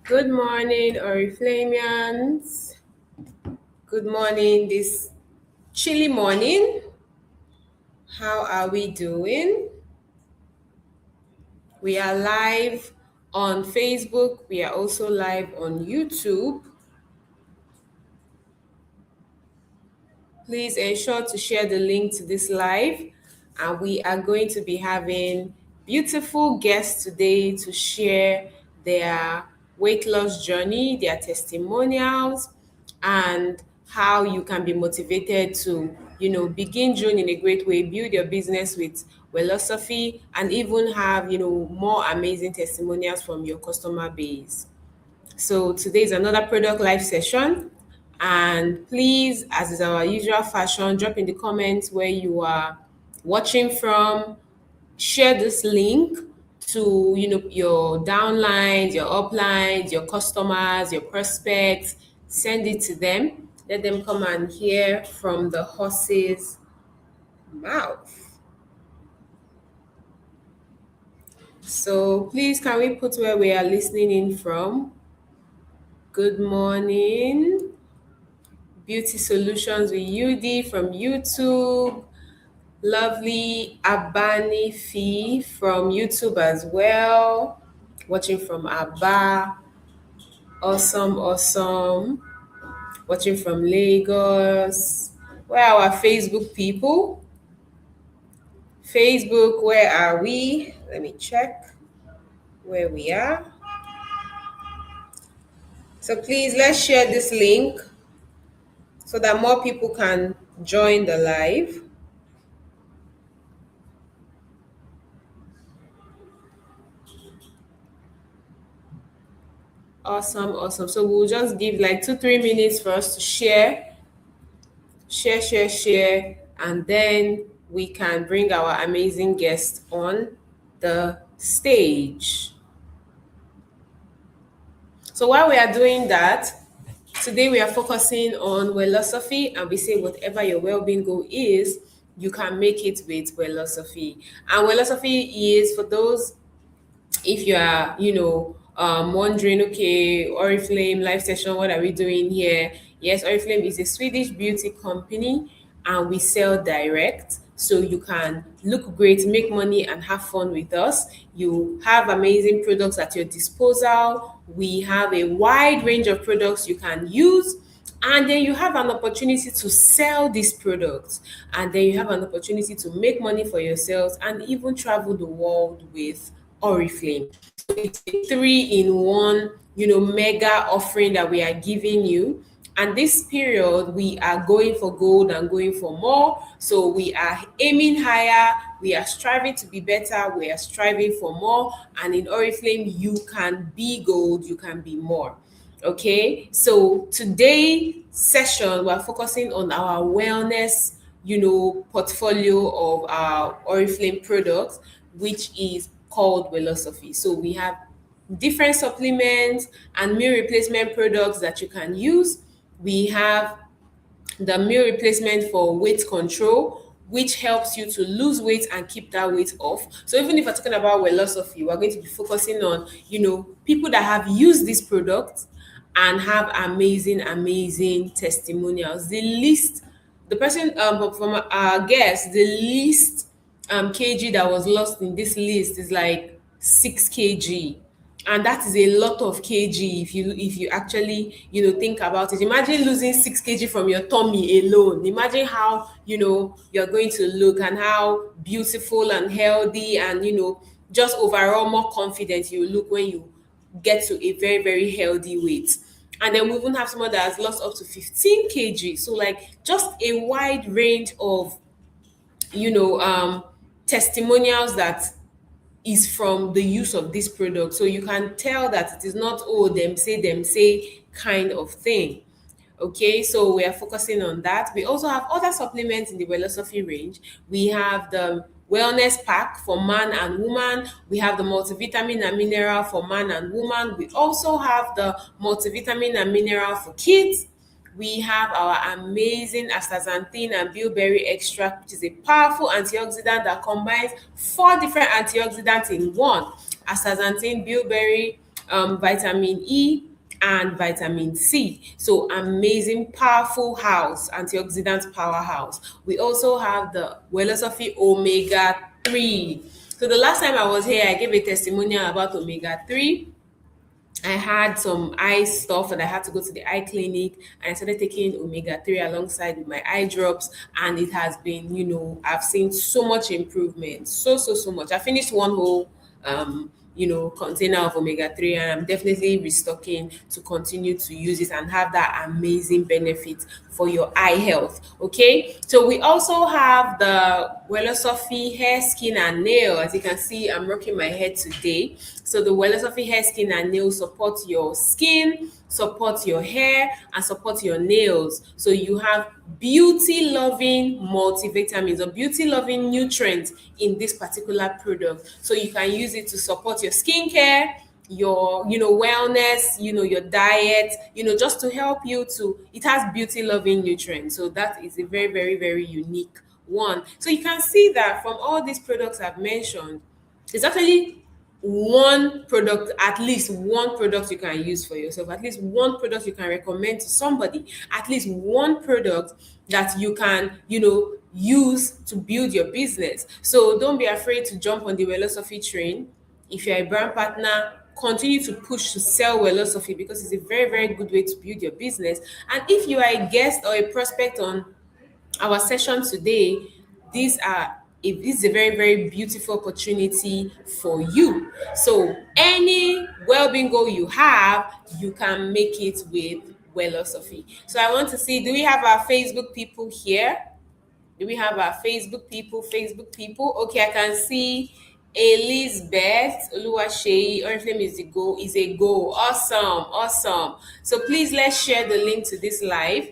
Good morning, Oriflamians. Good morning, this chilly morning. How are we doing? We are live on Facebook. We are also live on YouTube. Please ensure to share the link to this live. And we are going to be having beautiful guests today to share their weight loss journey, their testimonials, and how you can be motivated to, begin June in a great way, build your business with Wellosophy, and even have, more amazing testimonials from your customer base. So today is another product live session. And please, as is our usual fashion, drop in the comments where you are watching from. Share this link to your downlines, your uplines, your customers, your prospects. Send it to them. Let them come and hear from the horse's mouth. So please, can we put where we are listening in from? Good morning. Beauty Solutions with UD from YouTube. Lovely Abani Fee from YouTube as well. Watching from Aba. Awesome, awesome. Watching from Lagos. Where are our Facebook people? Facebook, where are we? Let me check where we are. So please, let's share this link so that more people can join the live. Awesome, awesome. So we'll just give like 2-3 minutes for us to share, and then we can bring our amazing guest on the stage. So while we are doing that, today we are focusing on Wellosophy, and we say whatever your well-being goal is, you can make it with Wellosophy. And Wellosophy is for those, if you are, wondering, okay, Oriflame live session, what are we doing here? Yes, Oriflame is a Swedish beauty company, and we sell direct. So you can look great, make money, and have fun with us. You have amazing products at your disposal. We have a wide range of products you can use, and then you have an opportunity to sell these products, and then you have an opportunity to make money for yourselves and even travel the world with Oriflame. So it's a three-in-one, mega offering that we are giving you. And this period, we are going for gold and going for more. So we are aiming higher, we are striving to be better, we are striving for more. And in Oriflame, you can be gold, you can be more. Okay, so today session we're focusing on our wellness, portfolio of our Oriflame products, which is called Wellosophy. So we have different supplements and meal replacement products that you can use. We have the meal replacement for weight control, which helps you to lose weight and keep that weight off. So even if we're talking about Wellosophy, we're going to be focusing on, people that have used this product and have amazing testimonials. The person from our guest, the least kg that was lost in this list is like 6 kg, and that is a lot of kg if you actually think about it. Imagine losing 6 kg from your tummy alone. Imagine how you're going to look, and how beautiful and healthy, and just overall more confident you look when you get to a very healthy weight. And then we even have someone that has lost up to 15 kg, so like just a wide range of testimonials that is from the use of this product. So you can tell that it is not, oh, them say kind of thing. Okay, so we are focusing on that. We also have other supplements in the Wellosophy range. We have the wellness pack for man and woman. We have the multivitamin and mineral for man and woman. We also have the multivitamin and mineral for kids. We have our amazing astaxanthin and bilberry extract, which is a powerful antioxidant that combines 4 different antioxidants in one: astaxanthin, bilberry, vitamin E, and vitamin C. So amazing, powerful house, antioxidant powerhouse. We also have the Wellosophy Omega 3. So the last time I was here, I gave a testimonial about omega 3. I had some eye stuff and I had to go to the eye clinic, and I started taking omega 3 alongside with my eye drops, and it has been, I've seen so much improvement. So much. I finished one whole container of omega 3, and I'm definitely restocking to continue to use it and have that amazing benefit for your eye health. Okay, so we also have the Wellosophy hair, skin, and nail. As you can see, I'm rocking my hair today. So the Wellosophy hair, skin, and nail supports your skin, supports your hair, and supports your nails. So you have beauty loving multivitamins or beauty loving nutrients in this particular product. So you can use it to support your skincare, your wellness, your diet, just to help you to. It has beauty loving nutrients, so that is a very, very, very unique one. So you can see that from all these products I've mentioned, it's actually one product, at least one product you can use for yourself, at least one product you can recommend to somebody, at least one product that you can, use to build your business. So don't be afraid to jump on the Wellosophy train. If you're a brand partner, continue to push to sell Wellosophy, because it's a very, very good way to build your business. And if you are a guest or a prospect on our session today, this is a very, very beautiful opportunity for you. So any well-being goal you have, you can make it with Wellosophy. So I want to see, do we have our Facebook people here? Do we have our Facebook people? Facebook people. Okay, I can see Elizabeth Oluwaseyi. Her name is a go. Awesome, awesome. So please, let's share the link to this live.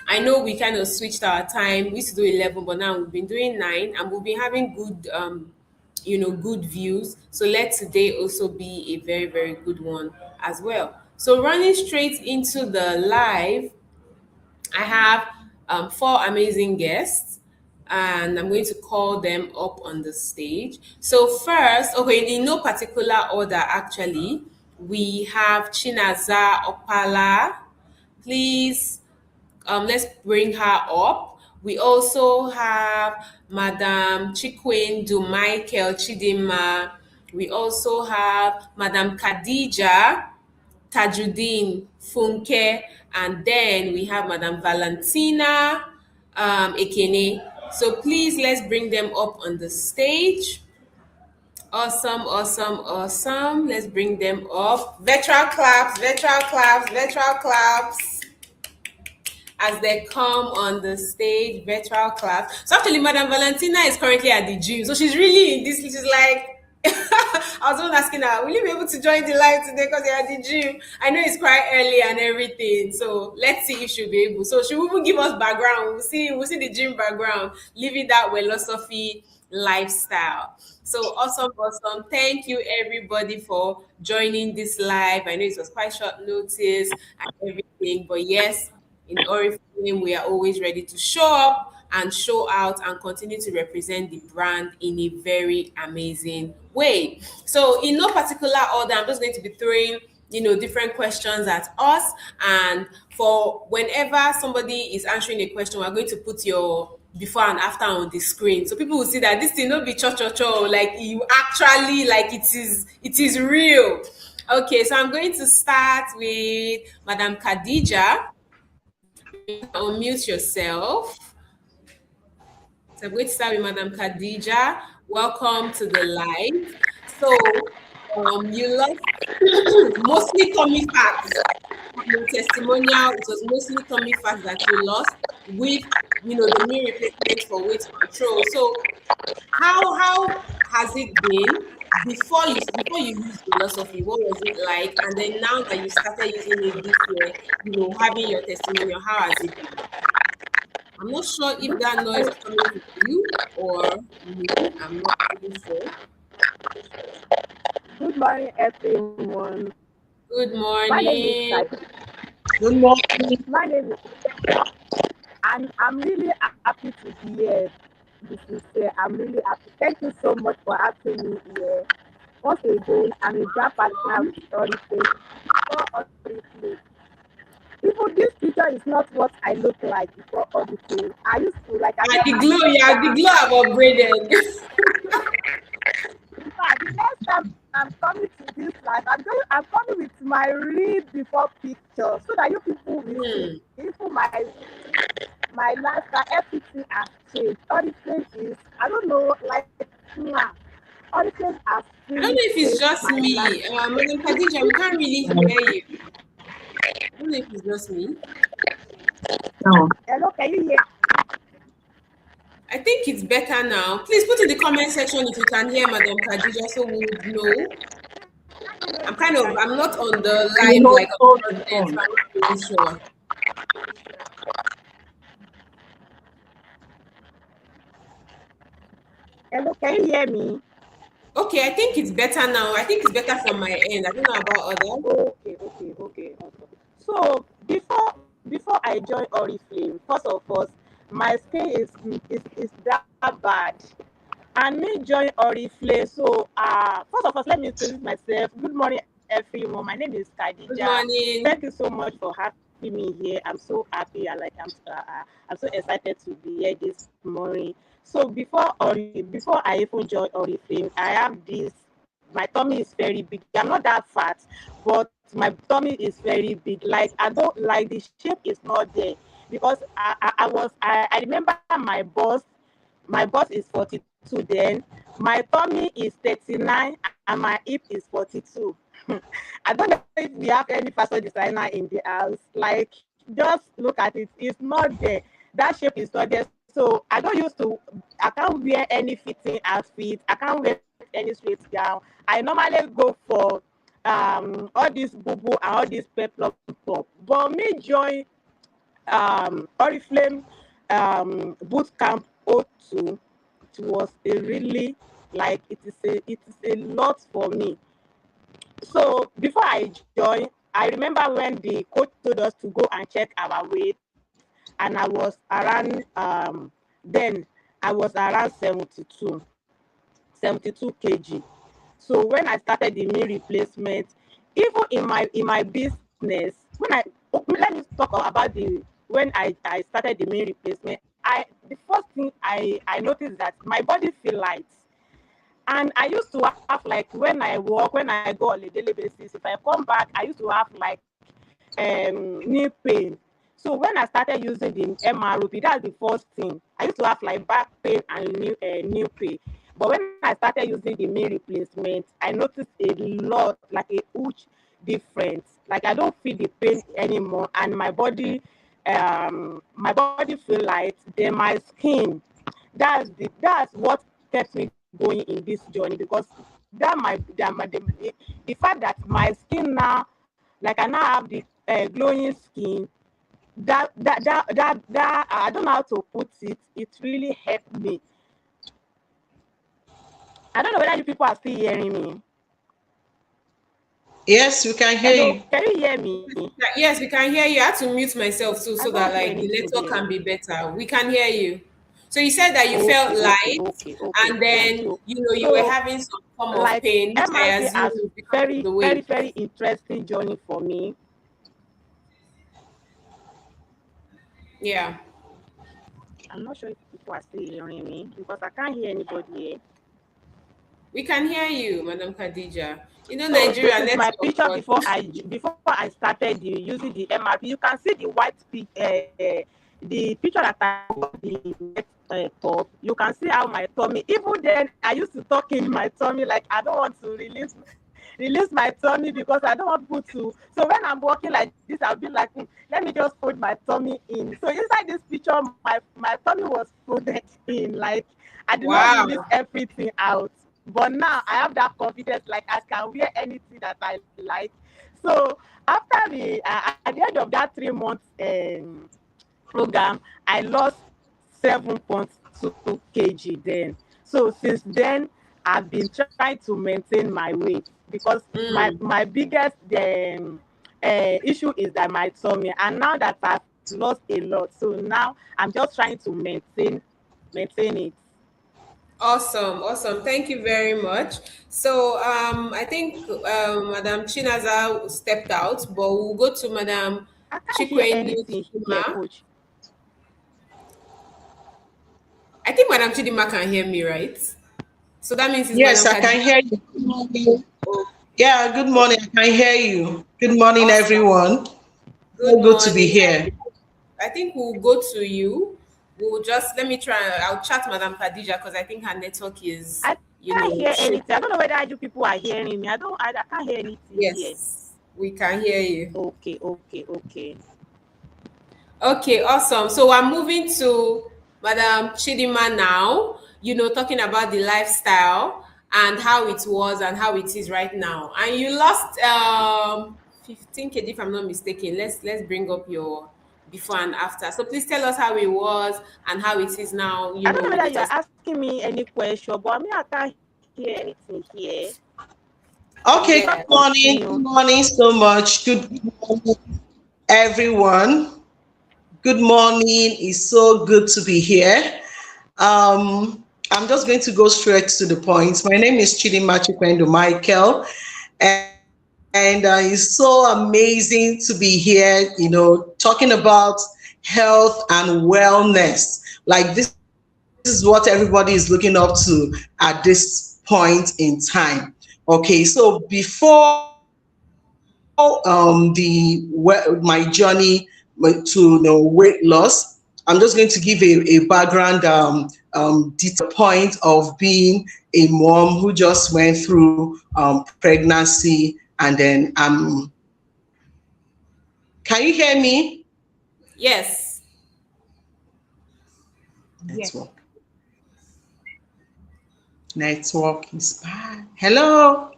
I know we kind of switched our time. We used to do 11, but now we've been doing 9, and we've been having good good views. So let today also be a very, very good one as well. So running straight into the live, I have 4 amazing guests, and I'm going to call them up on the stage. So first, okay, in no particular order actually, we have Chinaza Opala. Please, let's bring her up. We also have Madam Chikwendu Michael Chidima. We also have Madam Khadija Tajuddin Funke, and then we have Madam Valentina Ekene. So please, let's bring them up on the stage. Awesome, awesome, awesome. Let's bring them up. Virtual claps, virtual claps, virtual claps as they come on the stage. Virtual class. So actually, Madam Valentina is currently at the gym, so she's really in this. She's like, I was even asking her, will you be able to join the live today because you're at the gym? I know it's quite early and everything, so let's see if she'll be able. So she will even give us background. We'll see the gym background, living that Wellosophy lifestyle. So awesome, awesome. Thank you everybody for joining this live. I know it was quite short notice and everything, but yes, in Oriflame, we are always ready to show up and show out and continue to represent the brand in a very amazing way. So in no particular order, I'm just going to be throwing different questions at us, and for whenever somebody is answering a question, we're going to put your before and after on the screen, so people will see that this thing not be cho, like you actually, like it is real. Okay, so I'm going to start with Madam Khadija. Unmute yourself. So I'm going to start with Madam Khadija. Welcome to the live. So you lost mostly tummy fat. Your testimonial, it was mostly tummy fat that you lost with the meal replacement for weight control. So how has it been before you used Wellosophy? What was it like? And then now that you started using it this year, having your testimonial, how has it been? I'm not sure if that noise is coming from you or me. I'm not even sure. Good morning, everyone. Good My name morning. is Good morning. My name is and I'm really happy to be here. I'm really happy. Thank you so much for having me here. Once again, I'm a grab partner with Oriflame. Before Oriflame. Even this picture is not what I look like before Oriflame. I used to like, I Ah, think the I'm glow, yeah, the dark. glow have upgraded. In fact, the next time I'm coming to this life, I'm coming with my real before picture so that you people will see. Hmm. Even my lifestyle, everything has changed. All the is, I don't know, like, nah, all the has I don't really know if it's changed just my life. me. Madam Khadija, we can't really hear you. I don't know if it's just me. No. Hello, can you hear? I think it's better now. Please put in the comment section if you can hear Madam Khadija so we would know. I'm not on the You live like hold on the front end, so phone. I'm not really sure. Hello, can you hear me? Okay, I think it's better now. I think it's better from my end. I don't know about others. Okay. So before I join Oriflame, first of all, my skin is that bad. And me join Oriflame. So first of all, let me introduce myself. Good morning, everyone. My name is Good Khadija. morning. Thank you so much for having me here. I'm so happy. I'm so excited to be here this morning. So before I even join Oriflame, I have this. My tummy is very big. I'm not that fat, but my tummy is very big. Like, I don't like, the shape is not there because I remember my boss is 42 then. My tummy is 39 and my hip is 42. I don't know if we have any fashion designer in the house. Like, just look at it. It's not there. That shape is not there. So I can't wear any fitting outfit. I can't wear any straight gown. I normally go for all this boo boo and all this peplum pop. But me join Oriflame boot camp O2, it was a really, like, it is a lot for me. So before I joined, I remember when the coach told us to go and check our weight, and then I was around 72 kg. So when I started the meal replacement, even in my business, let me talk about the when I started the meal replacement. The first thing I noticed that my body feel light. And I used to have, like, when I work, when I go on a daily basis, if I come back, I used to have like knee pain. So when I started using the MROP, that's the first thing. I used to have like back pain and knee pain. But when I started using the knee replacement, I noticed a lot, like a huge difference. Like, I don't feel the pain anymore, and my body feel light. Then my skin, that's what kept me going in this journey, because the fact that my skin now, like, I now have the glowing skin, that I don't know how to put it. It really helped me. I don't know whether you people are still hearing me. Yes, we can hear Hello, you. can you hear me? Yes, we can hear you. I had to mute myself too I so that don't hear like the anything network again. can be better. We can hear you. So you said that you felt Okay, light okay, okay. and Thank then you. you were So, having some form of like, pain, which I MRP assume has is because of very, the very, weight. very interesting journey for me. Yeah. I'm not sure if people are still hearing me because I can't hear anybody here. We can hear you, Madam Khadija. So this Nigeria is my network, picture but before I started using the MRP. You can see the picture that I got the wet top. You can see how my tummy. Even then, I used to talk in my tummy, like, I don't want to release my tummy because I don't want people to. So when I'm walking like this, I'll be like, let me just fold my tummy in. So inside this picture, my tummy was folded in. Like, I did not release wow. everything out. But now I have that confidence, like, I can wear anything that I like. So after at the end of that 3 months program, I lost 7.2 kg then. So since then, I've been trying to maintain my weight because my Mm. my biggest issue is that my tummy, and now that I've lost a lot, so now I'm just trying to maintain it. Awesome, awesome. Thank you very much. So I think Madam Chinaza stepped out, but we'll go to Madam I can't hear Chikwendu anything here, Chima. coach. I think Madam Chidima can hear me, right? So that means it's Yes, Madam I can Khadija. hear you. Good morning. Oh, Yeah, good morning. I can hear you. Good morning, awesome. everyone. Good So good to be morning. here. I think we'll go to you. We'll just let me try. I'll chat Madam Khadija because I think her network is, I can't hear anything. I shaky. don't know whether you people are hearing me. I can't hear anything here. Yes, we can hear you. Okay. Okay, awesome. So we're moving to Madam Chidima now, talking about the lifestyle and how it was and how it is right now. And you lost 15 kg if I'm not mistaken. Let's bring up your before and after. So please tell us how it was and how it is now, I don't know with whether the you are test. asking me any question, but I mean I can't hear anything here. You Okay, should good Yeah. just morning. continue. Good morning so much. Good morning, everyone. Good morning. It's so good to be here. I'm just going to go straight to the point. My name is Chidima Chikwendo Michael, and it's so amazing to be here, talking about health and wellness. Like, this is what everybody is looking up to at this point in time. Okay, so before my journey to weight loss, I'm just going to give a background detail point of being a mom who just went through pregnancy, and then can you hear me? Yes. Network. Network is bad. Hello.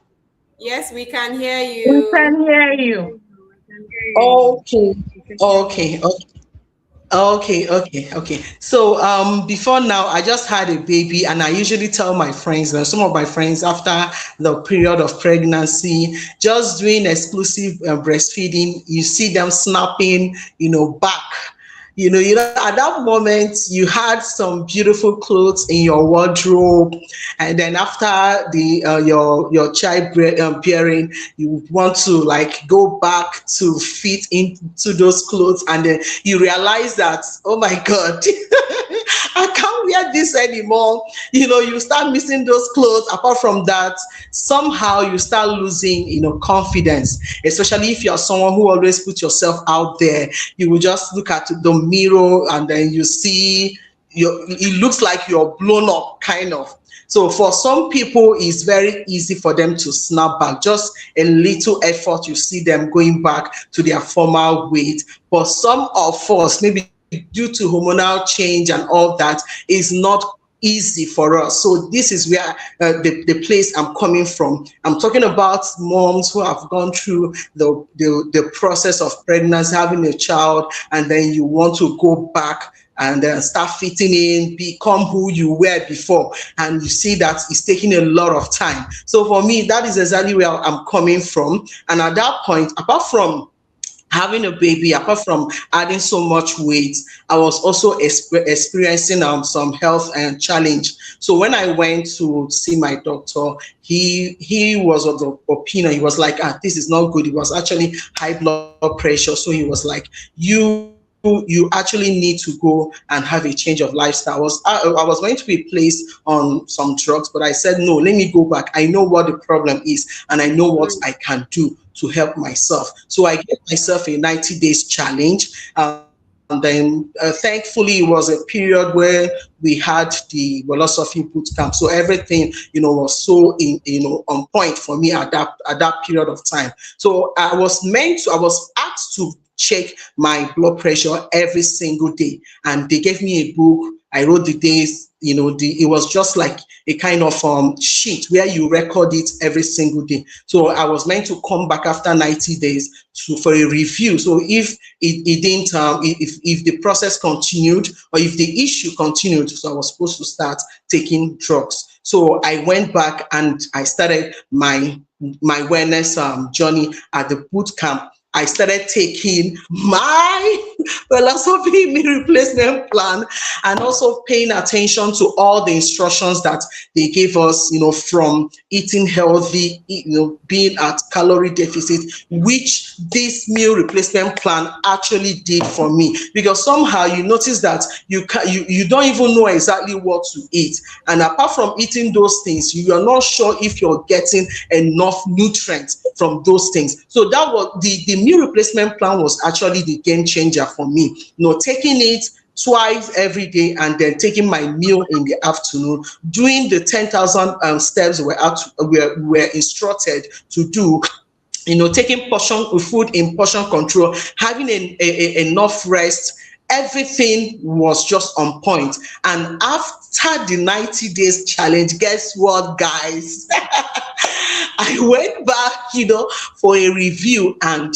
Yes, we can hear We you. can hear you. Okay. Okay. Okay. So before now, I just had a baby, and I usually tell my friends, some of my friends, after the period of pregnancy, just doing exclusive breastfeeding, you see them snapping, back. At that moment, you had some beautiful clothes in your wardrobe, and then after the your child bearing, you want to like go back to fit into those clothes, and then you realize that, oh my God, I can't wear this anymore. You start missing those clothes. Apart from that, somehow you start losing, confidence, especially if you're someone who always put yourself out there. You will just look at the mirror, and then you see it looks like you're blown up, kind of. So for some people, it's very easy for them to snap back. Just a little effort, you see them going back to their former weight. But some of us, maybe due to hormonal change and all that, is not easy for us. So this is where the place I'm coming from. I'm talking about moms who have gone through the process of pregnancy, having a child, and then you want to go back and start fitting in, become who you were before. And you see that it's taking a lot of time. So for me, that is exactly where I'm coming from. And at that point, apart from having a baby, apart from adding so much weight, I was also experiencing some health and challenge. So when I went to see my doctor, he was of the opinion, he was like, this is not good. It was actually high blood pressure. So he was like, you actually need to go and have a change of lifestyle. I was going to be placed on some drugs, but I said, no, let me go back. I know what the problem is, and I know what I can do to help myself. So I gave myself a 90 days challenge. And then thankfully, it was a period where we had the Wellosophy boot camp. So everything, was so on point for me at that period of time. So I was asked to check my blood pressure every single day. And they gave me a book. I wrote the days, it was just like a kind of sheet where you record it every single day. So I was meant to come back after 90 days for a review. So if it didn't, if the process continued, or if the issue continued, so I was supposed to start taking drugs. So I went back and I started my wellness journey at the boot camp. I started taking my philosophy meal replacement plan, and also paying attention to all the instructions that they gave us, from eating healthy, being at calorie deficit, which this meal replacement plan actually did for me. Because somehow you notice that you don't even know exactly what to eat, and apart from eating those things, you are not sure if you're getting enough nutrients from those things. So that was the meal replacement plan was actually the game changer for me. Taking it twice every day and then taking my meal in the afternoon, doing the 10,000 steps we're instructed to do, taking portion food in portion control, having enough rest. Everything was just on point. And after the 90 days challenge, guess what, guys? I went back, for a review, and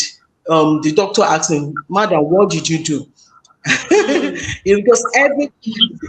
the doctor asked me, Madam, what did you do? Because every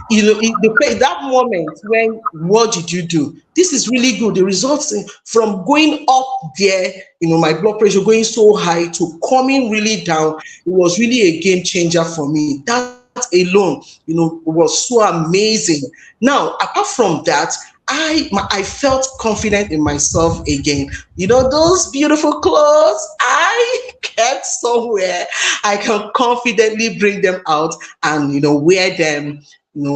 that moment when, what did you do, this is really good. The results from going up there, my blood pressure going so high to coming really down, it was really a game changer for me. That alone, was so amazing. Now, apart from that, I felt confident in myself again. Those beautiful clothes I kept somewhere, I can confidently bring them out and wear them,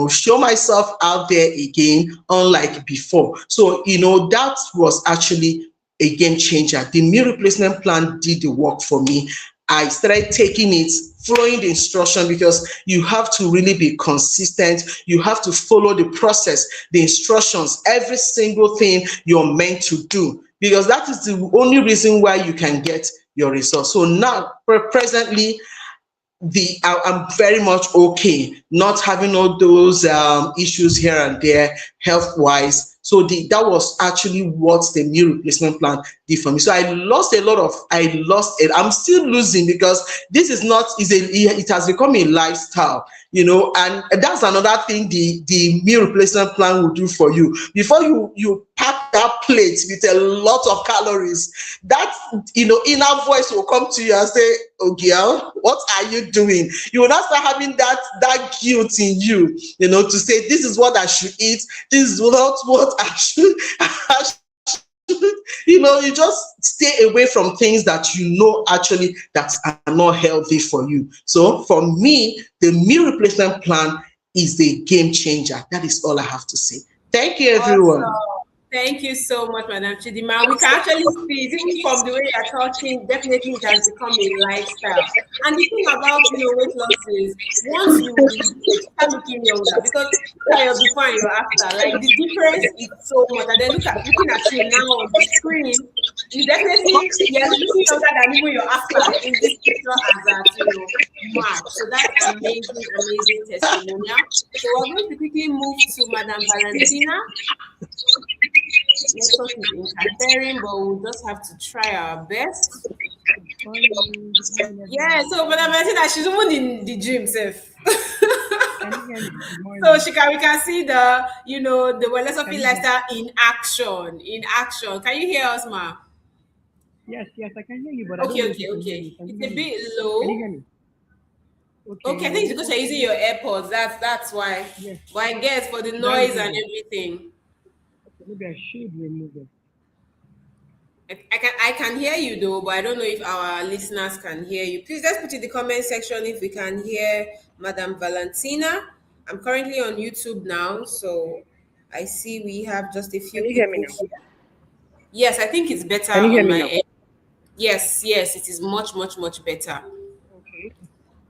show myself out there again, unlike before. So that was actually a game changer. The meal replacement plan did the work for me. I started taking it, following the instruction, because you have to really be consistent. You have to follow the process, the instructions, every single thing you're meant to do, because that is the only reason why you can get your results. So now, presently, I'm very much okay, not having all those issues here and there, health wise. So that was actually what the meal replacement plan did for me. So I lost it. I'm still losing, because this is not is a it has become a lifestyle, and that's another thing the meal replacement plan will do for you. Before you pack that plate with a lot of calories, that inner voice will come to you and say, oh girl, what are you doing? You will not start having that guilt in you, to say, this is what I should eat, this is not what I should you just stay away from things that actually that are not healthy for you. So for me, the meal replacement plan is the game changer. That is all I have to say. Thank you, everyone. Awesome. Thank you so much, Madam Chidima. We can actually see it, even from the way you're talking, definitely it has become a lifestyle. And the thing about weight loss is, once you lose weight, you start looking younger, because you're before and you're after. Like, the difference is so much. And then looking at you now on the screen, you definitely, you're looking younger than even your after in this picture as at March. So that's amazing, amazing testimonial. So we're going to quickly move to Madam Valentina. Network is interfering, but we'll just have to try our best. Yeah, so Madam Valentina, she's even in the gym, safe. So we can see the Wellosophy lifestyle in action. In action. Can you hear us, ma? Yes, I can hear you, but Okay. I It's don't know if you can a hear me. bit Can you low. hear me? Okay, I think it's because you're using your AirPods. That's why. Yes, But I guess for the that is noise and it. everything. Okay, maybe I should remove it. I can hear you though, but I don't know if our listeners can hear you. Please let's put in the comment section if we can hear Madam Valentina. I'm currently on YouTube now, so I see we have just a few Can you hear me people now? here. Yes, I think it's better Can you hear on me my now? end. Yes, it is much, much, much better. Okay.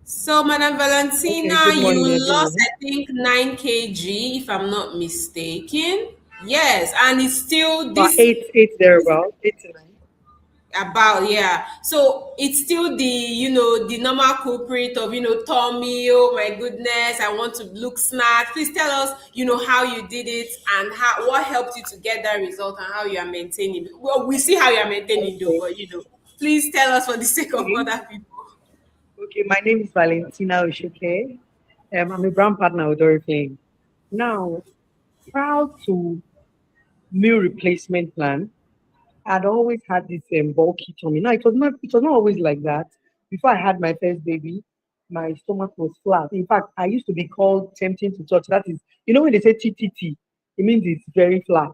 So, Madam Okay, Valentina, good you morning, lost, everyone. I think, 9 kg, if I'm not mistaken. Yes, and it's still About this eight thereabouts, 8 to 9. about, yeah. So it's still the normal culprit of tummy. Oh my goodness, I want to look snatch. Please tell us how you did it, and what helped you to get that result, and how you are maintaining. Well, we see how you are maintaining though, Okay. but please tell us for the sake of Okay. other people. Okay, my name is Valentina Oshike. I'm a brand partner with Oriflame. Now, proud to meal replacement plan. I'd always had this bulky tummy. Now, it was not always like that. Before I had my first baby, my stomach was flat. In fact, I used to be called tempting to touch. That is, you know, when they say TTT, it means it's very flat.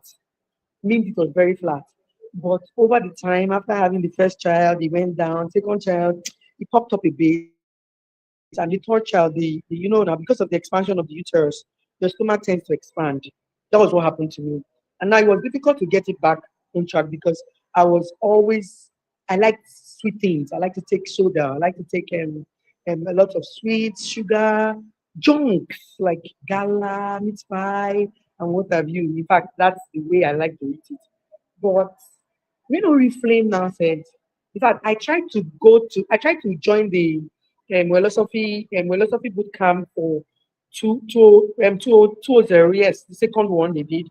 It means it was very flat. But over the time, after having the first child, it went down. Second child, it popped up a bit. And the third child, the now because of the expansion of the uterus, your stomach tends to expand. That was what happened to me. And now it was difficult to get it back on track because I was always, I like sweet things. I like to take soda. I like to take a lot of sweets, sugar, junks like gala, meat pie, and what have you. In fact, that's the way I like to eat it. But when Oriflame now said, in fact, I tried to join the Wellosophy boot camp for 2020, yes, the second one they did,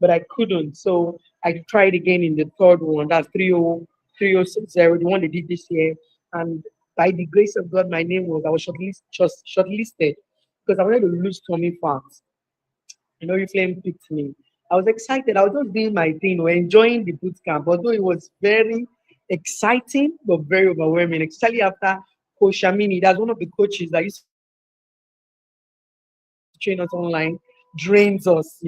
but I couldn't. So I tried again in the third one, that's 3060, the one they did this year. And by the grace of God, I was shortlisted because I wanted to lose tummy fat. Flame picked me. I was excited. I was just doing my thing, or enjoying the boot camp, although it was very exciting but very overwhelming, especially after Coach Shamini, that's one of the coaches that used to train us online, drains us,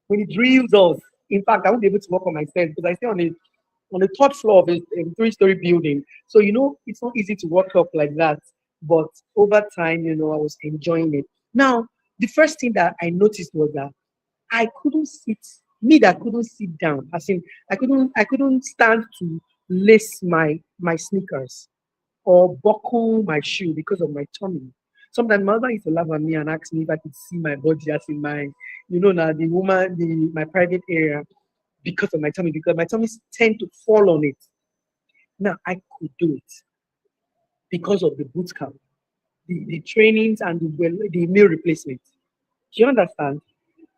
when he drills us. In fact, I won't be able to walk on my stairs because I stay on the third floor of a three-story building. So it's not easy to walk up like that. But over time, I was enjoying it. Now, the first thing that I noticed was that I couldn't sit. Me that couldn't sit down. As in, I couldn't stand to lace my sneakers or buckle my shoe because of my tummy. Sometimes my mother used to laugh at me and ask me if I could see my body as in now the woman, my private area because of my tummy, because my tummy tend to fall on it. Now I could do it because of the boot camp, the trainings and the meal replacement. Do you understand?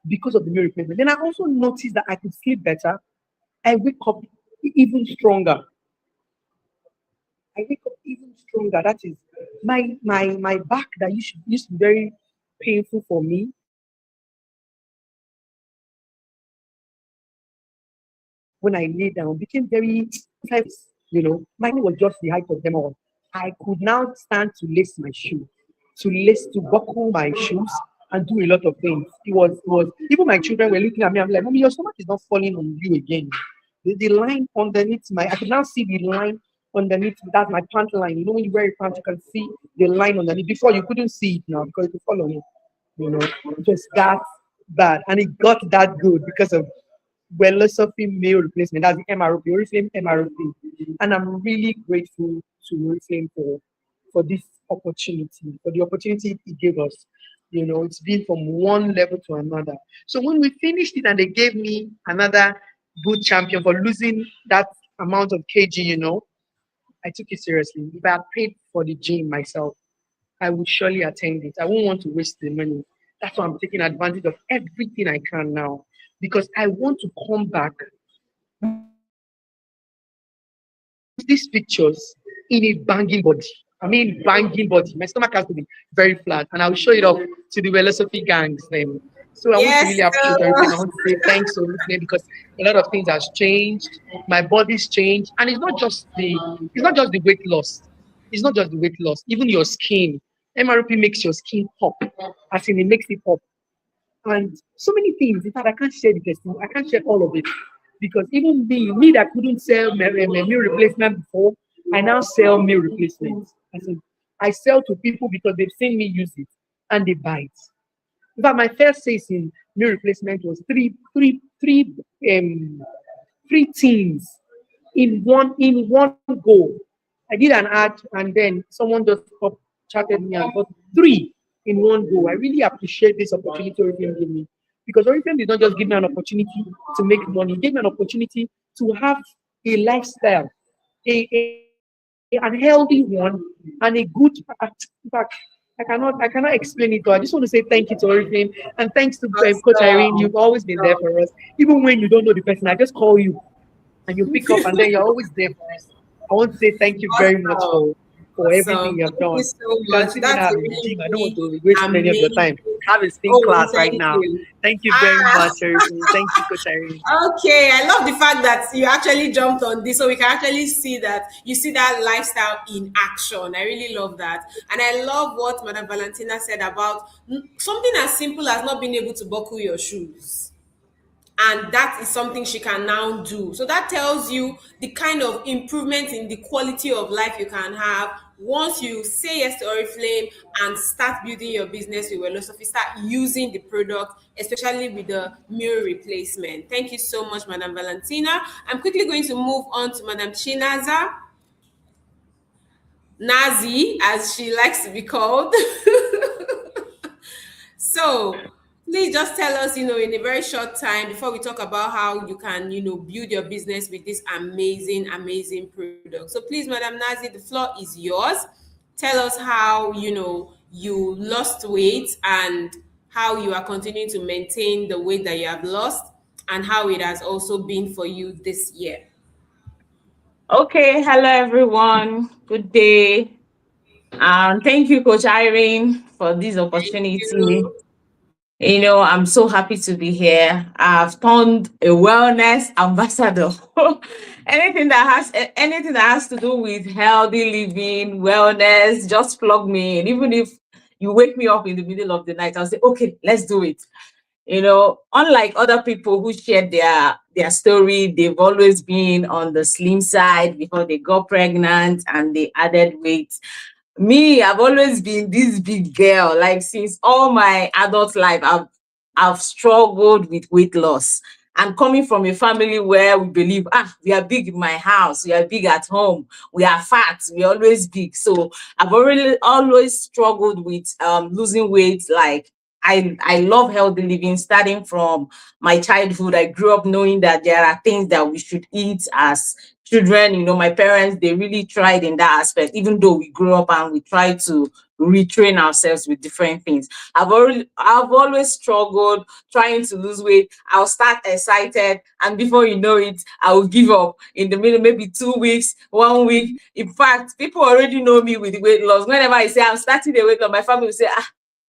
Because of the meal replacement. Then I also noticed that I could sleep better. I wake up even stronger. I wake up even stronger. That is my back that used to be very painful for me. When I lay down, became very my knee was just the height of them all. I could now stand to lace my shoe, to buckle my shoes and do a lot of things. It was even my children were looking at me. I'm like, Mommy, your stomach is not falling on you again. The line underneath I could now see the line underneath. That's my pant line. When you wear a pant, you can see the line underneath. Before you couldn't see it now because it would fall on you. Just that bad. And it got that good because of Wellosophy meal replacement. That's the MROP, Oriflame MROP. And I'm really grateful to Oriflame for this opportunity, for the opportunity it gave us. It's been from one level to another. So when we finished it and they gave me another good champion for losing that amount of kg, I took it seriously. If I had paid for the gym myself, I would surely attend it. I won't want to waste the money. That's why I'm taking advantage of everything I can now because I want to come back with these pictures in a banging body. I mean, banging body. My stomach has to be very flat, and I'll show it off to the Wellosophy gangs then. So I want to really appreciate everything. I want to Yes, say thanks to girl. everything because a lot of things has changed. My body's changed, and it's not just the weight loss. It's not just the weight loss. Even your skin. MRP makes your skin pop, as in it makes it pop. And so many things. In fact, I can't share the testimony. I can't share all of it because even me that couldn't sell meal replacement before, I now sell meal replacements. I sell to people because they've seen me use it and they buy it. In fact, my first sales in meal replacement was three teams in one go. I did an ad and then someone just chatted me and got three in one go. I really appreciate this opportunity Oriflame gave me because Oriflame did not just give me an opportunity to make money, it gave me an opportunity to have a lifestyle, an healthy one, and a good. In fact, I cannot explain it. All. I just want to say thank you to Oriflame and thanks to Coach Irene. You've always been there for us, even when you don't know the person. I just call you and you pick up, and then you're always there for us. I want to say thank you very much Awesome. for everything Awesome. you have Thank you done. so You can much. see me That's now. a I'm in the really, gym. I don't want really to waste any of your amazing time. have a spin Oh, class right thank now. you. Thank you very Ah, much, Oriflame. Thank you, Coach Irene. okay. I love the fact that you actually jumped on this, so we can actually see that you see that lifestyle in action. I really love that, and I love what Madam Valentina said about something as simple as not being able to buckle your shoes, and that is something she can now do. So that tells you the kind of improvement in the quality of life you can have once you say yes to Oriflame and start building your business with Wellosophy, start using the product, especially with the meal replacement. Thank you so much, Madam Valentina. I'm quickly going to move on to Madam Chinaza, Nazi, as she likes to be called. So please just tell us, in a very short time before we talk about how you can, build your business with this amazing, amazing product. So please, Madam Nazi, the floor is yours. Tell us how, you lost weight and how you are continuing to maintain the weight that you have lost and how it has also been for you this year. Okay, hello everyone. Good day. Thank you, Coach Irene, for this Thank opportunity. you. I'm so happy to be here. I've turned a wellness ambassador. Anything that has to do with healthy living, wellness, just plug me in. Even if you wake me up in the middle of the night, I'll say, okay, let's do it. Unlike other people who shared their story, they've always been on the slim side before they got pregnant and they added weight. Me, I've always been this big girl. Like since all my adult life, I've struggled with weight loss. And coming from a family where we believe, we are big in my house, we are big at home, we are fat, we're always big. So I've already always struggled with losing weight. Like I love healthy living starting from my childhood. I grew up knowing that there are things that we should eat as children. My parents, they really tried in that aspect, even though we grew up and we tried to retrain ourselves with different things. I've always struggled trying to lose weight. I'll start excited, and before you know it, I will give up in the middle, maybe 2 weeks, 1 week. In fact, people already know me with weight loss. Whenever I say I'm starting a weight loss, my family will say,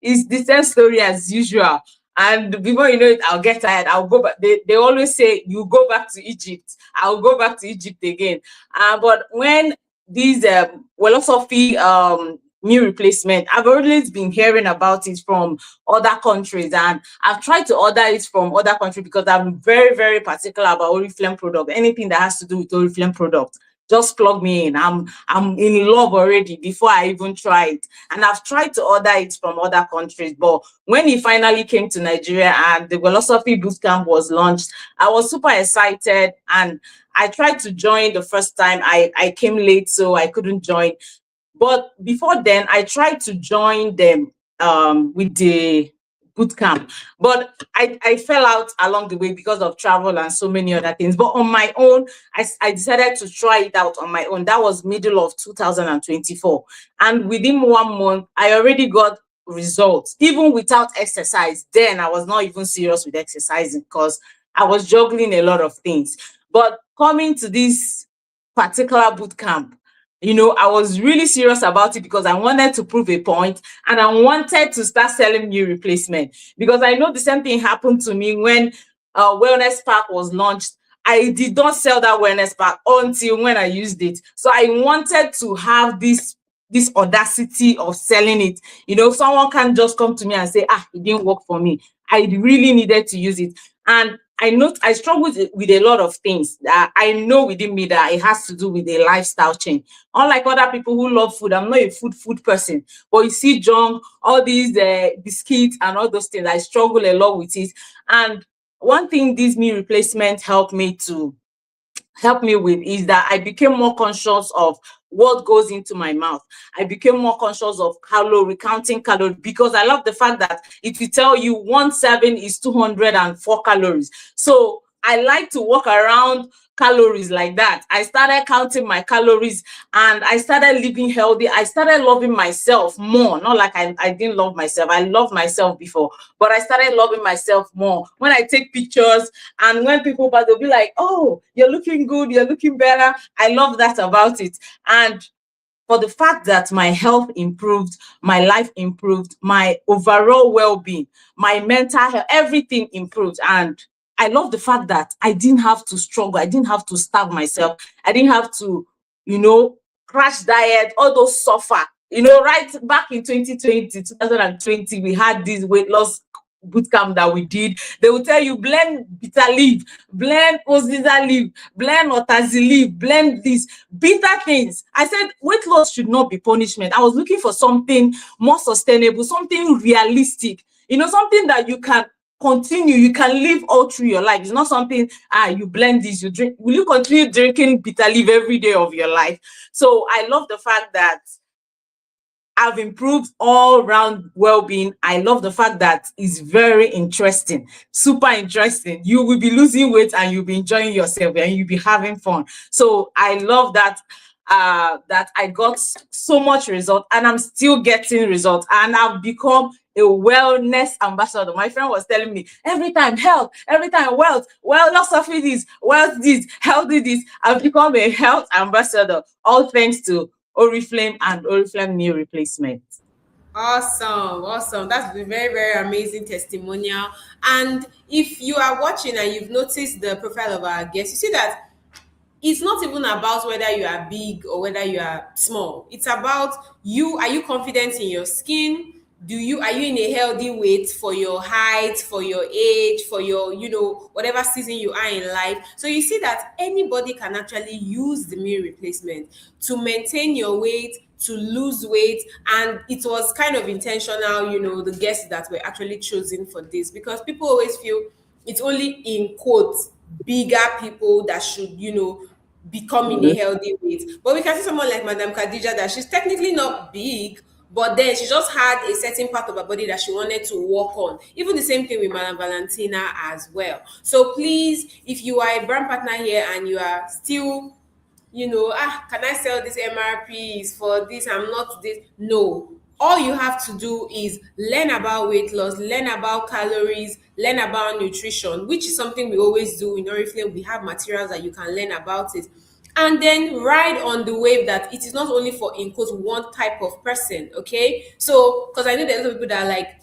it's the same story as usual. And before you know it, I'll get tired. I'll go back. They always say, you go back to Egypt. I'll go back to Egypt again. But when these Wellosophy meal replacement, I've always been hearing about it from other countries, and I've tried to order it from other countries because I'm very, very particular about Oriflame product. Anything that has to do with Oriflame product, just plug me in. I'm in love already before I even try it. And I've tried to order it from other countries, but when it finally came to Nigeria and the Wellosophy bootcamp was launched, I was super excited, and I tried to join the first time. I came late, so I couldn't join. But before then, I tried to join them with the boot camp, but I fell out along the way because of travel and so many other things. But on my own, I decided to try it out on my own. That was middle of 2024. And within 1 month, I already got results, even without exercise. Then I was not even serious with exercising because I was juggling a lot of things. But coming to this particular boot camp, I was really serious about it because I wanted to prove a point, and I wanted to start selling meal replacement because I know the same thing happened to me when Wellness Pack was launched. I did not sell that Wellness Pack until when I used it. So I wanted to have this audacity of selling it. Someone can't just come to me and say, it didn't work for me. I really needed to use it. And I struggled with a lot of things that I know within me that it has to do with a lifestyle change. Unlike other people who love food, I'm not a food person. But you see, junk, all these biscuits and all those things, I struggle a lot with it. And one thing this meal replacement helped me with is that I became more conscious of what goes into my mouth. I became more conscious of counting calories, because I love the fact that it will tell you 1 serving is 204 calories. So I like to walk around calories like that. I started counting my calories and I started living healthy. I started loving myself more. Not like I didn't love myself. I loved myself before, but I started loving myself more. When I take pictures and when people pass, they'll be like, oh, you're looking good, you're looking better. I love that about it. And for the fact that my health improved, my life improved, my overall well-being, my mental health, everything improved. And I love the fact that I didn't have to struggle. I didn't have to starve myself. I didn't have to, crash diet, all those suffer. Right back in 2020, we had this weight loss boot camp that we did. They will tell you, blend bitter leaf, blend oziza leaf, blend otazi leaf, blend this, bitter things. I said weight loss should not be punishment. I was looking for something more sustainable, something realistic, something that you can continue, you can live all through your life. It's not something, you blend this, you drink. Will you continue drinking bitter leaf every day of your life? So I love the fact that I've improved all round well-being. I love the fact that it's very interesting, super interesting. You will be losing weight and you'll be enjoying yourself and you'll be having fun. So I love that that I got so much result, and I'm still getting results, and I've become a wellness ambassador. My friend was telling me every time health, every time wealth, Wellosophy this, wealth this, healthy this. I've become a health ambassador, all thanks to Oriflame and Oriflame meal replacement. Awesome. That's a very, very amazing testimonial. And if you are watching and you've noticed the profile of our guest, you see that it's not even about whether you are big or whether you are small. It's about you. Are you confident in your skin? Are you in a healthy weight for your height, for your age, for your, whatever season you are in life? So you see that anybody can actually use the meal replacement to maintain your weight, to lose weight. And it was kind of intentional, the guests that were actually chosen for this, because people always feel it's only in quotes bigger people that should, become in a healthy weight. But we can see someone like Madam Khadija that she's technically not big, but then she just had a certain part of her body that she wanted to work on. Even the same thing with Madam Valentina as well. So please, if you are a brand partner here and you are still, can I sell this MRPs for this? I'm not this. No. All you have to do is learn about weight loss, learn about calories, learn about nutrition, which is something we always do in Oriflame. We have materials that you can learn about it. And then ride on the wave that it is not only for, in quotes, one type of person, okay? So, because I know there's a lot of people that are like,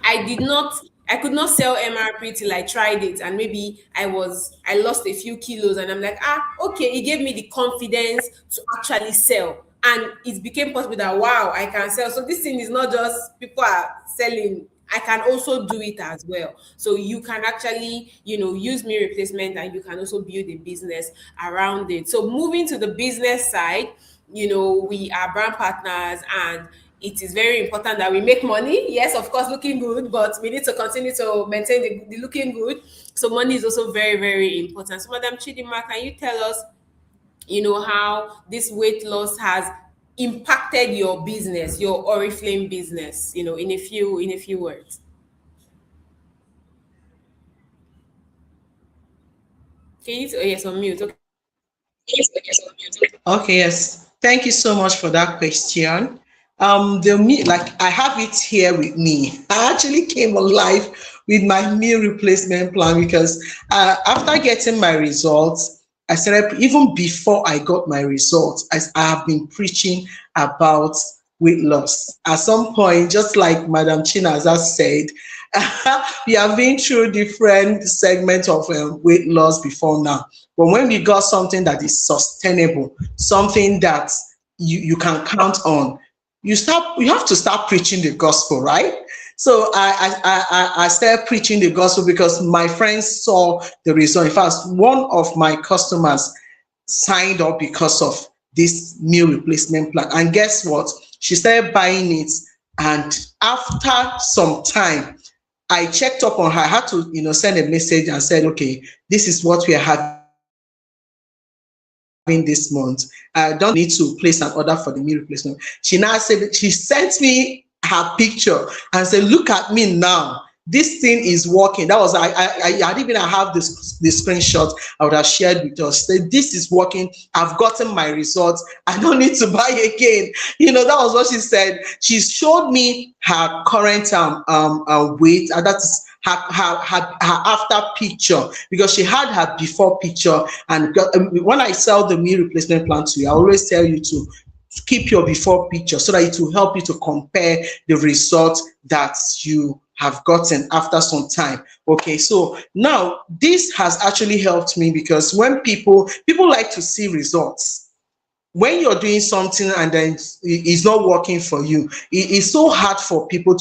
I could not sell MRP till I tried it, and maybe I lost a few kilos, and I'm like, okay, it gave me the confidence to actually sell. And it became possible that, wow, I can sell. So this thing is not just people are selling, I can also do it as well. So you can actually, use meal replacement, and you can also build a business around it. So moving to the business side, we are brand partners, and it is very important that we make money. Yes, of course, looking good, but we need to continue to maintain the looking good. So money is also very, very important. So Madam Chidima, can you tell us, how this weight loss has impacted your business, your Oriflame business, in a few words? Can you? Oh, yes, on mute. Okay. Okay, yes. Thank you so much for that question. Like I have it here with me. I actually came alive with my meal replacement plan because after getting my results, I started even before I got my results. I have been preaching about weight loss. At some point, just like Madam China has said, we have been through different segments of weight loss before now. But when we got something that is sustainable, something that you can count on, you have to start preaching the gospel, right? So I started preaching the gospel because my friends saw the result. In fact, one of my customers signed up because of this meal replacement plan. And guess what? She started buying it. And after some time, I checked up on her. I had to, send a message and said, okay, this is what we are having this month. I don't need to place an order for the meal replacement. She now said, she sent me her picture and said, look at me now. This thing is working. That was, I didn't even have the screenshot I would have shared with us. Said, this is working. I've gotten my results. I don't need to buy again. That was what she said. She showed me her current weight, and that is her after picture, because she had her before picture. And when I sell the meal replacement plan to you, I always tell you to keep your before picture so that it will help you to compare the results that you have gotten after some time. Okay, so now this has actually helped me because when people like to see results. When you're doing something and then it's not working for you, it's so hard for people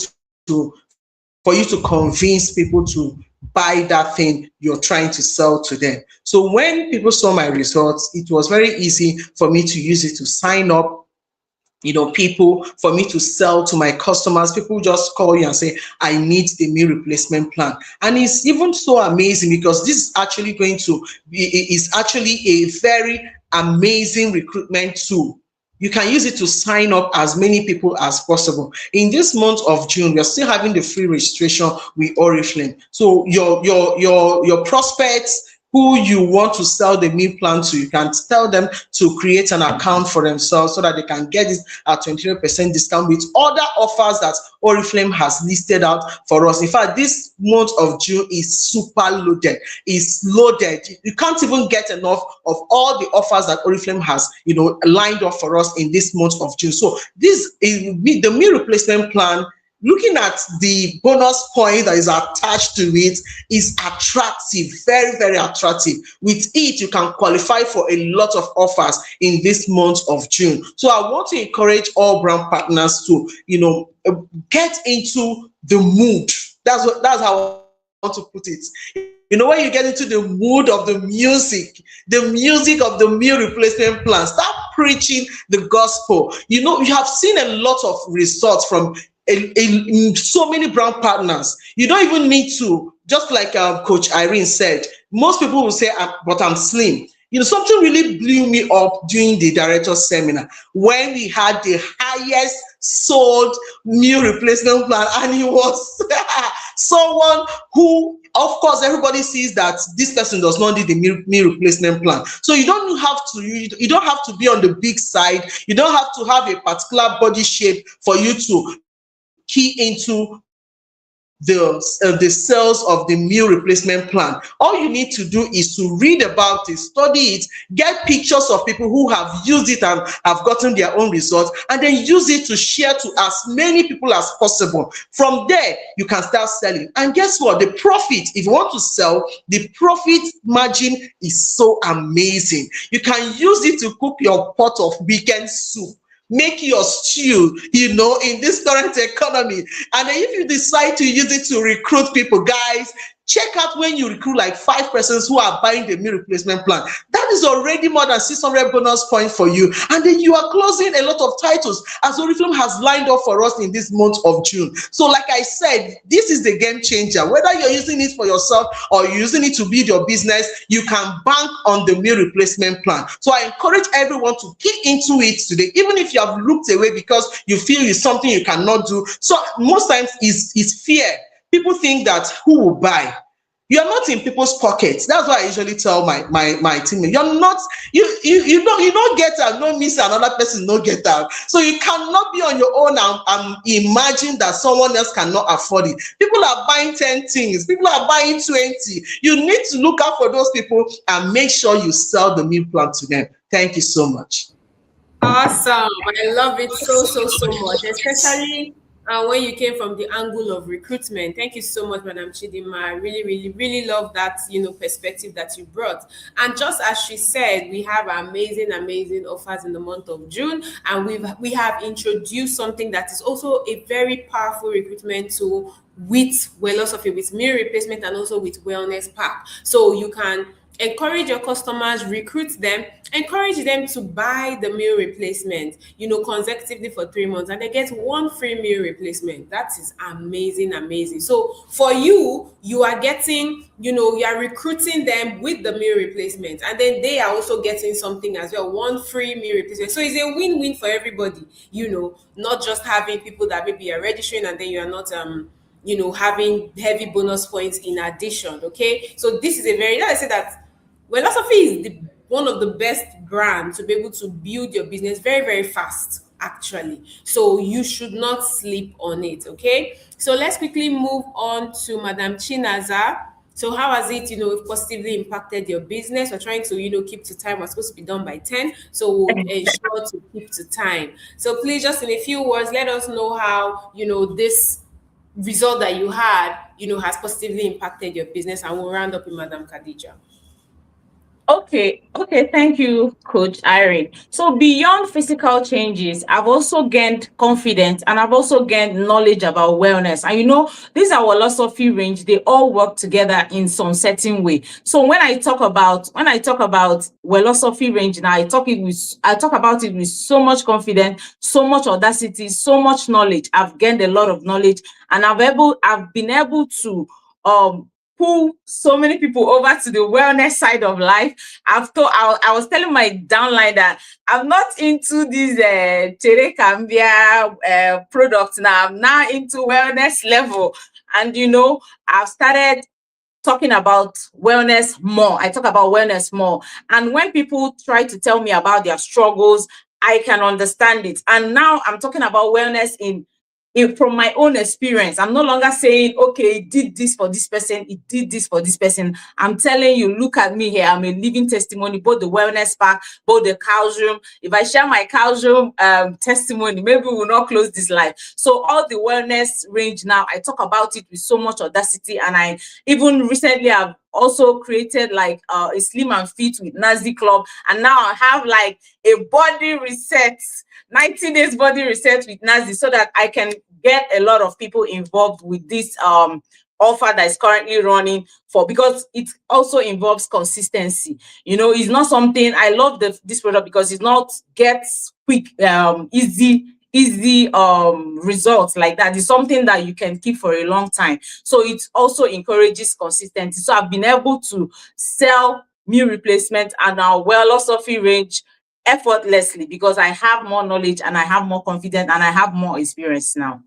for you to convince people to buy that thing you're trying to sell to them. So when people saw my results, it was very easy for me to use it to sign up, people, for me to sell to my customers. People just call you and say, I need the meal replacement plan. And it's even so amazing because this is actually going to be, is actually a very amazing recruitment tool. You can use it to sign up as many people as possible. In this month of June, we are still having the free registration with Oriflame. So your prospects who you want to sell the meal plan to, you can tell them to create an account for themselves so that they can get it at 23% discount with other offers that Oriflame has listed out for us. In fact, this month of June is super loaded. It's loaded. You can't even get enough of all the offers that Oriflame has, lined up for us in this month of June. So this is the meal replacement plan. Looking at the bonus point that is attached to it is attractive, very, very attractive. With it, you can qualify for a lot of offers in this month of June. So I want to encourage all brand partners to, get into the mood. That's how I want to put it. When you get into the mood of the music of the meal replacement plan, start preaching the gospel. You have seen a lot of results from so many brand partners. You don't even need to, just like Coach Irene said, most people will say, but I'm slim. Something really blew me up during the director's seminar when we had the highest sold meal replacement plan, and he was someone who, of course, everybody sees that this person does not need the meal replacement plan. So you don't have to be on the big side. You don't have to have a particular body shape for you to key into the sales of the meal replacement plan. All you need to do is to read about it, study it, get pictures of people who have used it and have gotten their own results, and then use it to share to as many people as possible. From there, you can start selling. And guess what? The profit, if you want to sell, the profit margin is so amazing. You can use it to cook your pot of weekend soup, make your stew, in this current economy. And then if you decide to use it to recruit people, guys, check out when you recruit like 5 persons who are buying the meal replacement plan. That is already more than 600 bonus points for you. And then you are closing a lot of titles as Oriflame has lined up for us in this month of June. So like I said, this is the game changer. Whether you're using it for yourself or you're using it to build your business, you can bank on the meal replacement plan. So I encourage everyone to get into it today, even if you have looked away because you feel it's something you cannot do. So most times it's fear. People think that who will buy? You're not in people's pockets. That's why I usually tell my teammates, you're not, you don't get out, no miss another person, no get out. So you cannot be on your own and imagine that someone else cannot afford it. People are buying 10 things, people are buying 20. You need to look out for those people and make sure you sell the meal plan to them. Thank you so much. Awesome. I love it so, so, so much, especially when you came from the angle of recruitment. Thank you so much, Madam Chidima. I really, really, really love that, perspective that you brought. And just as she said, we have amazing, amazing offers in the month of June. And we have introduced something that is also a very powerful recruitment tool with Wellosophy, with meal replacement, and also with Wellness Pack. So you can encourage your customers, recruit them, encourage them to buy the meal replacement, consecutively for 3 months, and they get one free meal replacement. That is amazing, amazing. So for you, you are getting, you are recruiting them with the meal replacement, and then they are also getting something as well, one free meal replacement. So it's a win-win for everybody, not just having people that maybe are registering and then you are not having heavy bonus points in addition. Okay, so this is I say that Wellosophy is one of the best brands to be able to build your business very, very fast, actually. So you should not sleep on it. Okay, so let's quickly move on to Madam Chinaza. So how has it, positively impacted your business? We're trying to, keep to time. We're supposed to be done by 10. So we'll ensure to keep to time. So please, just in a few words, let us know how, this result that you had, has positively impacted your business. And we'll round up with Madam Khadija. Okay, thank you, Coach Irene. So beyond physical changes, I've also gained confidence and I've also gained knowledge about wellness. And these are philosophy range, they all work together in some certain way. So when I talk about philosophy range now, I talk about it with so much confidence, so much audacity, so much knowledge. I've gained a lot of knowledge and I've been able to pull so many people over to the wellness side of life. I was telling my downline that I'm not into these Tere Cambia products now. I'm now into wellness level. And I've started talking about wellness more. I talk about wellness more. And when people try to tell me about their struggles, I can understand it. And now I'm talking about wellness from my own experience. I'm no longer saying, okay, it did this for this person, it did this for this person. I'm telling you, look at me here. I'm a living testimony, both the wellness pack, both the cow's room. If I share my cow's room testimony, maybe we will not close this live. So all the wellness range now, I talk about it with so much audacity. And I even recently have also created like a slim and fit with Nazi Club. And now I have like a body reset, 90 days body reset with Nazi, so that I can get a lot of people involved with this offer that is currently running because it also involves consistency. It's not something I love this product because it's not gets quick, easy results like that. It's something that you can keep for a long time. So it also encourages consistency. So I've been able to sell meal replacement and our Wellosophy range effortlessly because I have more knowledge and I have more confidence and I have more experience now.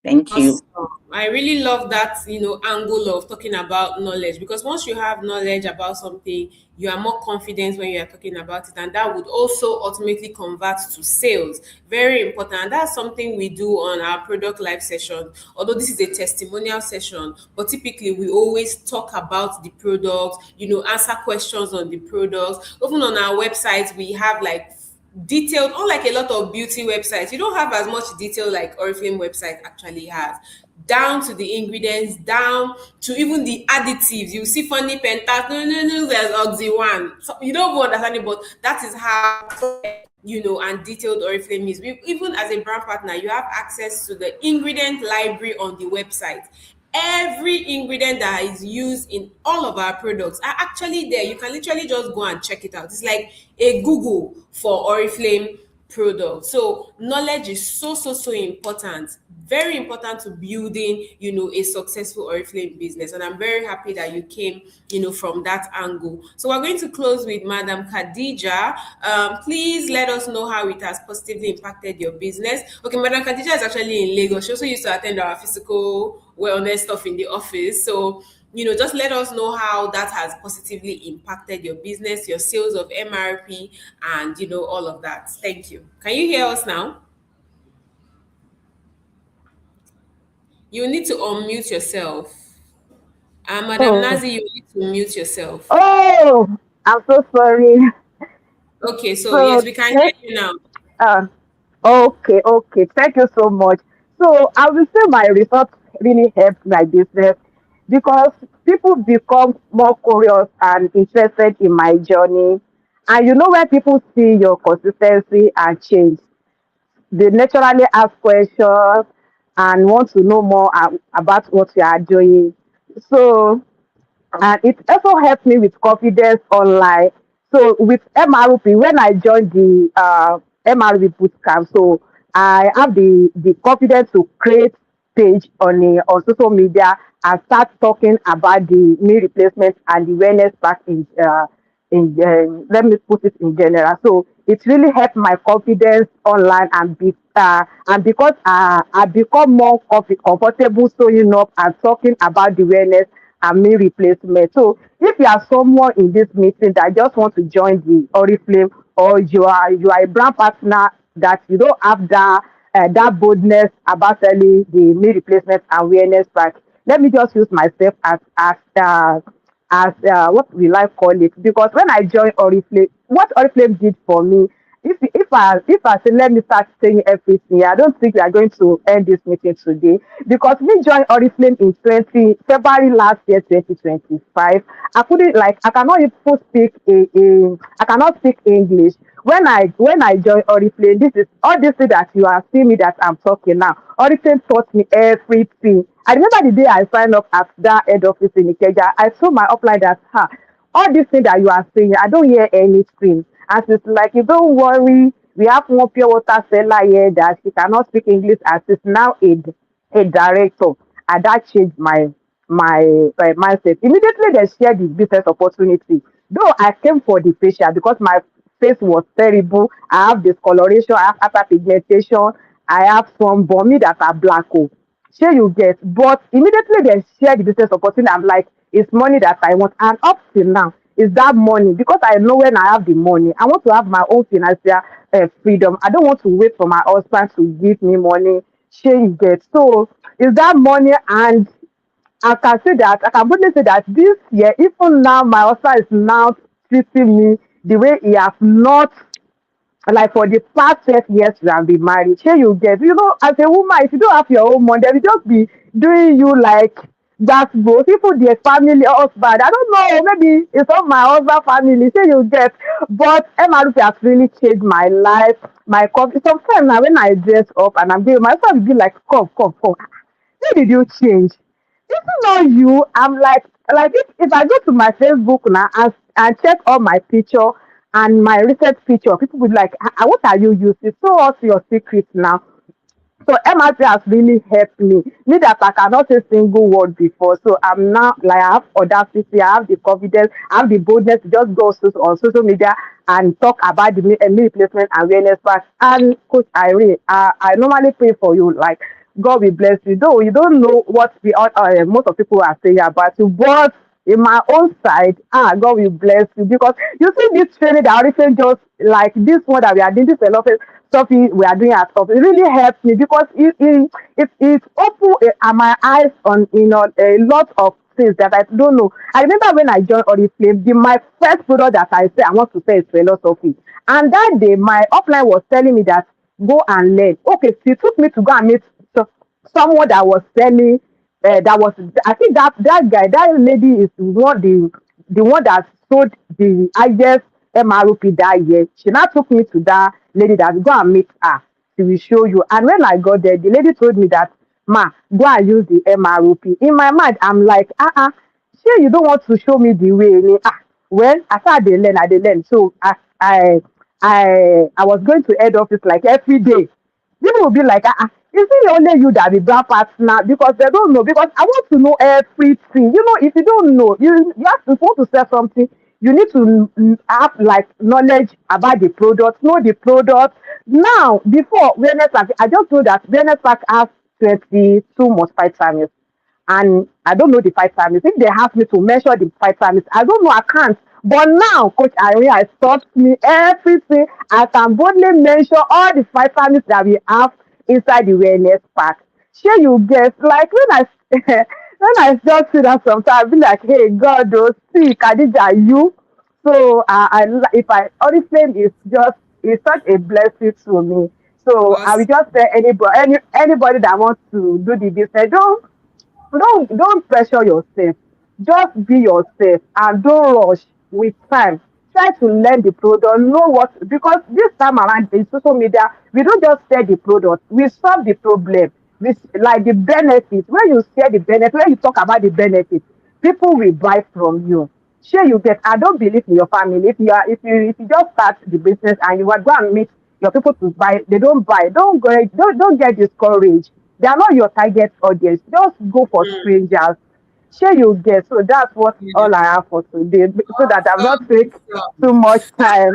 Thank you. Awesome. I really love that, angle of talking about knowledge, because once you have knowledge about something, you are more confident when you are talking about it, and that would also ultimately convert to sales. Very important. And that's something we do on our product live session. Although this is a testimonial session, but typically we always talk about the product, answer questions on the product. Even on our website, we have like detailed, unlike a lot of beauty websites, you don't have as much detail like Oriflame website actually has, down to the ingredients, down to even the additives. You see funny pentas, no, there's oxy one. So you don't even understand it, but that is how and detailed Oriflame is. Even as a brand partner, you have access to the ingredient library on the website. Every ingredient that is used in all of our products are actually there. You can literally just go and check it out. It's like a Google for Oriflame products. So knowledge is so important. Very important to building, a successful Oriflame business. And I'm very happy that you came, from that angle. So we're going to close with Madam Khadija. Please let us know how it has positively impacted your business. Okay, Madam Khadija is actually in Lagos. She also used to attend our physical wellness stuff in the office. So, just let us know how that has positively impacted your business, your sales of MRP, and, all of that. Thank you. Can you hear us now? You need to unmute yourself. Madam Oh, Nazi, you need to mute yourself. oh, I'm so sorry. Okay, so yes, So, we can hear you now. uh, okay. Thank you so much. So, I will say my results really helped my business because people become more curious and interested in my journey. And when people see your consistency and change, they naturally ask questions and want to know more about what you are doing. So, and it also helped me with confidence online. So with MRP, when I joined the MRP bootcamp, so I have the confidence to create page on social media and start talking about the knee replacement and the wellness pack let me put it in general. So it really helped my confidence online and because I become more comfortable showing up and talking about the wellness and meal replacement. So if you are someone in this meeting that just want to join the Oriflame, or you are a brand partner that you don't have that boldness about selling the meal replacement and wellness pack, let me just use myself as what will I call it? Because when I joined Oriflame, what Oriflame did for me, if I say let me start saying everything, I don't think we are going to end this meeting today. Because we joined Oriflame in 20 February last year, 2025. I couldn't, like, I cannot even speak I cannot speak English. When I joined Oriflame, this is all this thing that you are seeing me that I'm talking now. Oriflame taught me everything. I remember the day I signed up at that head office in Ikeja. I told my upline that, all these things that you are saying, I don't hear anything. And she's like, you don't worry, we have one pure water seller here that she cannot speak English, and she's now a director. And that changed my mindset. Immediately they shared the business opportunity. Though I came for the facial because my face was terrible. I have discoloration, I have hyperpigmentation, I have some bummy that are black. Oh, sure you get. But immediately they share the business opportunity. I'm like, it's money that I want. And up till now, is that money because I know when I have the money, I want to have my own financial freedom. I don't want to wait for my husband to give me money. Sure you get. So is that money, and I can boldly say that this year, even now, my husband is now treating me the way he has not, like, for the past 12 years we have been married. Here you get, as a woman, if you don't have your own money, they will just be doing you like that. Both people, their family, husband. I don't know, maybe it's all my husband family. Here you get, but MRP has really changed my life. My coffee. Sometimes now when I dress up and I'm going, my husband will be like, come, come, come. Who did you change? It's not you. I'm like if I go to my Facebook now and check all my picture and my recent picture, people would like, What are you using? So what's your secret now?" So MRP has really helped me. Me that I cannot say single word before. So I'm now, like, I have audacity, I have the confidence, I have the boldness to just go on social media and talk about the meal replacement and wellness pack. And Coach Irene, I normally pray for you. Like, God will bless you. Though you don't know what most of people are saying about you, but in my own side, God will bless you, because you see this training that already just like this one that we are doing, this a lot of stuff we are doing at top. It really helps me because it opened my eyes on a lot of things that I don't know. I remember when I joined Oriflame, my first product that I said I want to sell is Wellosophy, and that day my upline was telling me that go and learn. Okay, she took me to go and meet so- someone that was selling. That was, I think that guy, that lady is the one that sold the highest MRP that year. She now took me to that lady that go and meet her. She will show you. And when I got there, the lady told me that, "Ma, go and use the MRP." In my mind, I'm like, sure you don't want to show me the way. Well, I started they learn. So I was going to head office like every day. People will be like, is it only you that be brand partner? Because they don't know. Because I want to know everything. If you don't know, you have to want to sell something. You need to have like knowledge about the product, know the product. Now, before wellness pack, I just know that wellness pack has 22 multivitamins, and I don't know the five times. If they ask me to measure the five times, I don't know, I can't. But now, Coach Irene has taught me everything. I can boldly mention all the five times that we have inside the wellness pack. Sure, you guess, like when I when I just see that sometimes, I'll be like, hey, God, oh, see, Khadija, you. So if I Oriflame is such a blessing to me. So I will Awesome. just tell anybody that wants to do the business, don't pressure yourself. Just be yourself and don't rush with time. Try to learn the product, know what, because this time around in social media, we don't just share the product, we solve the problem. Like the benefits. When you share the benefit, when you talk about the benefits, people will buy from you. Sure, you get. I don't believe in your family. If you just start the business and you want to go and meet your people to buy, they don't buy. Don't get discouraged. They are not your target audience. Just go for strangers. Sure, you get. So that's what Yeah. all I have for today, so that I'm not Awesome. take too much time.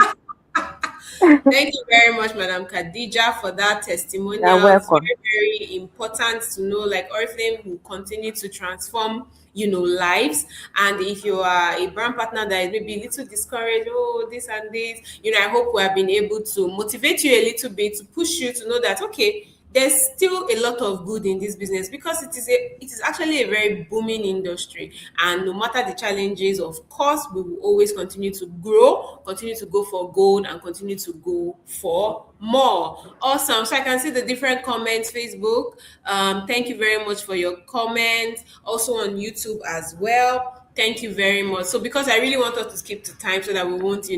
Thank you very much, Madam Khadija, for that You're testimonial. It's welcome. very, very important to know, like, Oriflame will continue to transform, lives. And if you are a brand partner that is maybe a little discouraged, oh, this and this, I hope we have been able to motivate you a little bit, to push you to know that, okay, there's still a lot of good in this business because it is actually a very booming industry. And no matter the challenges, of course, we will always continue to grow, continue to go for gold, and continue to go for more. Awesome. So I can see the different comments, Facebook. Thank you very much for your comments. Also on YouTube as well. Thank you very much. So because I really want us to skip to time so that we won't,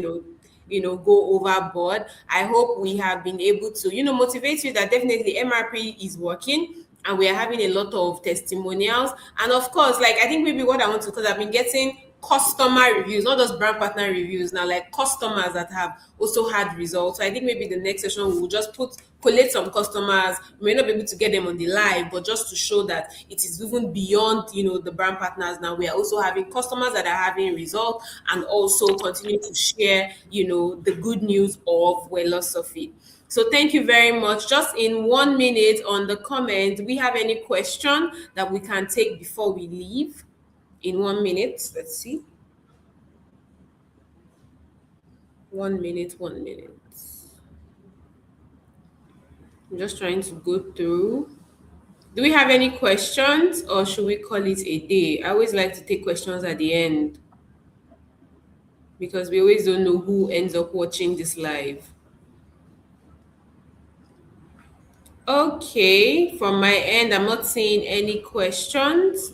go overboard. I hope we have been able to, motivate you that definitely MRP is working and we are having a lot of testimonials. And of course, like I think maybe what I want to, because I've been getting customer reviews, not just brand partner reviews now, like customers that have also had results. So I think maybe the next session we will just collate some customers. We may not be able to get them on the live, but just to show that it is even beyond, the brand partners now. We are also having customers that are having results and also continue to share, the good news of Wellosophy. So thank you very much. Just in 1 minute on the comment, do we have any question that we can take before we leave? In 1 minute, let's see. 1 minute, 1 minute. I'm just trying to go through. Do we have any questions or should we call it a day? I always like to take questions at the end because we always don't know who ends up watching this live. Okay, from my end, I'm not seeing any questions.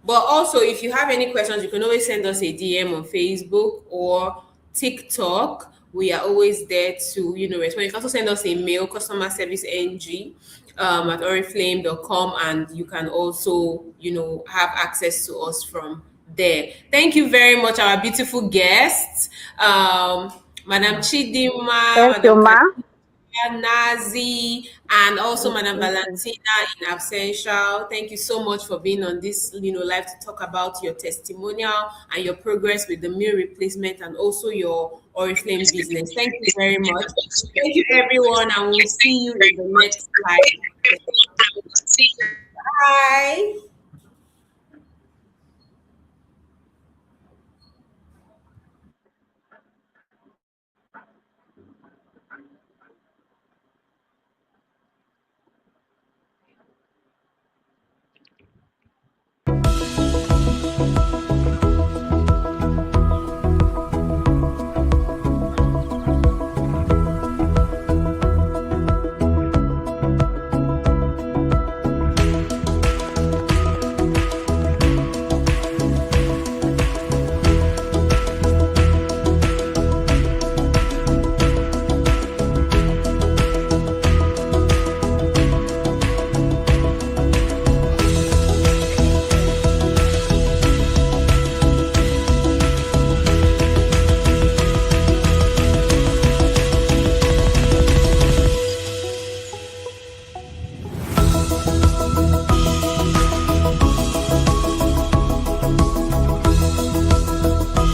But also, if you have any questions, you can always send us a DM on Facebook or TikTok. We are always there to, respond. You can also send us a mail, customer service ng at oriflame.com, and you can also, have access to us from there. Thank you very much, our beautiful guests, Madam Chidima, Thank you, Madam ma. Nazi, and also Madam Thank you. Valentina in absentia. Thank you so much for being on this, live to talk about your testimonial and your progress with the meal replacement and also your Oriflame business. Thank you very much. Thank you, everyone, and we'll see you in the next live. Bye.